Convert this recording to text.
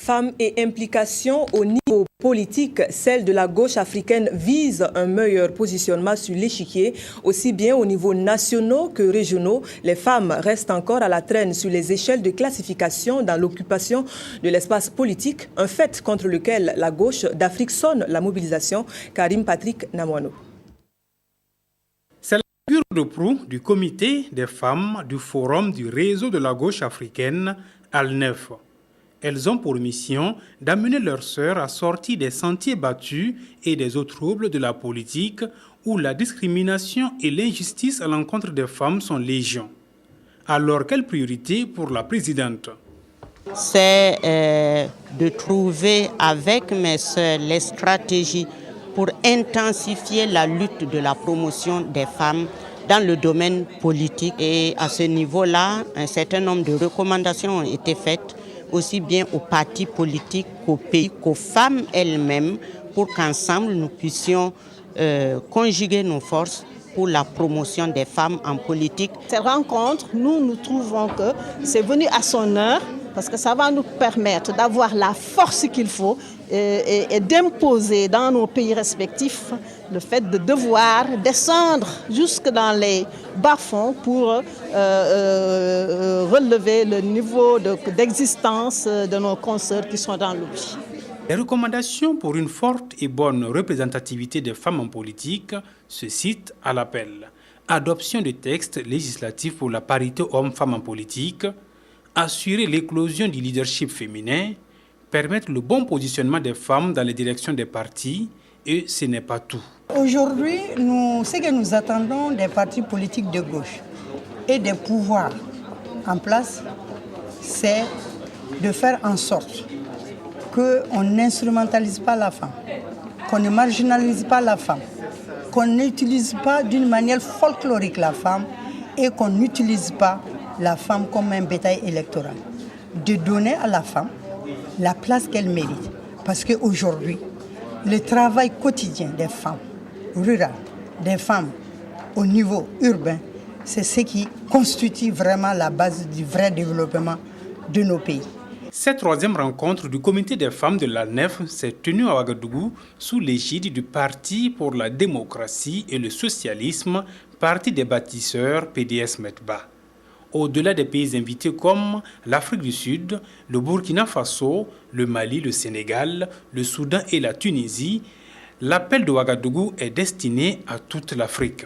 Femmes et implication au niveau politique, celle de la gauche africaine vise un meilleur positionnement sur l'échiquier, aussi bien au niveau national que régionaux. Les femmes restent encore à la traîne sur les échelles de classification dans l'occupation de l'espace politique, un fait contre lequel la gauche d'Afrique sonne la mobilisation. Karim Patrick Namouano. C'est la figure de proue du comité des femmes du Forum du réseau de la gauche africaine, ALNEF. Elles ont pour mission d'amener leurs sœurs à sortir des sentiers battus et des eaux troubles de la politique où la discrimination et l'injustice à l'encontre des femmes sont légion. Alors, quelle priorité pour la présidente? C'est de trouver avec mes sœurs les stratégies pour intensifier la lutte de la promotion des femmes dans le domaine politique. Et à ce niveau-là, un certain nombre de recommandations ont été faites aussi bien aux partis politiques qu'aux pays, qu'aux femmes elles-mêmes, pour qu'ensemble nous puissions conjuguer nos forces pour la promotion des femmes en politique. Cette rencontre, nous trouvons que c'est venu à son heure, parce que ça va nous permettre d'avoir la force qu'il faut et d'imposer dans nos pays respectifs le fait de devoir descendre jusque dans les bas-fonds pour relever le niveau d'existence de nos consoeurs qui sont dans l'oubli. Les recommandations pour une forte et bonne représentativité des femmes en politique se citent à l'appel. Adoption de textes législatifs pour la parité hommes-femmes en politique, assurer l'éclosion du leadership féminin, permettre le bon positionnement des femmes dans les directions des partis, et ce n'est pas tout. Aujourd'hui, ce que nous attendons des partis politiques de gauche et des pouvoirs en place, c'est de faire en sorte qu'on n'instrumentalise pas la femme, qu'on ne marginalise pas la femme, qu'on n'utilise pas d'une manière folklorique la femme et qu'on n'utilise pas la femme comme un bétail électoral. De donner à la femme la place qu'elle mérite. Parce qu'aujourd'hui, le travail quotidien des femmes rurales, des femmes au niveau urbain, c'est ce qui constitue vraiment la base du vrai développement de nos pays. Cette troisième rencontre du comité des femmes de l'ALNEF s'est tenue à Ouagadougou sous l'égide du Parti pour la démocratie et le socialisme, Parti des bâtisseurs PDS-METBA. Au-delà des pays invités comme l'Afrique du Sud, le Burkina Faso, le Mali, le Sénégal, le Soudan et la Tunisie, l'appel de Ouagadougou est destiné à toute l'Afrique.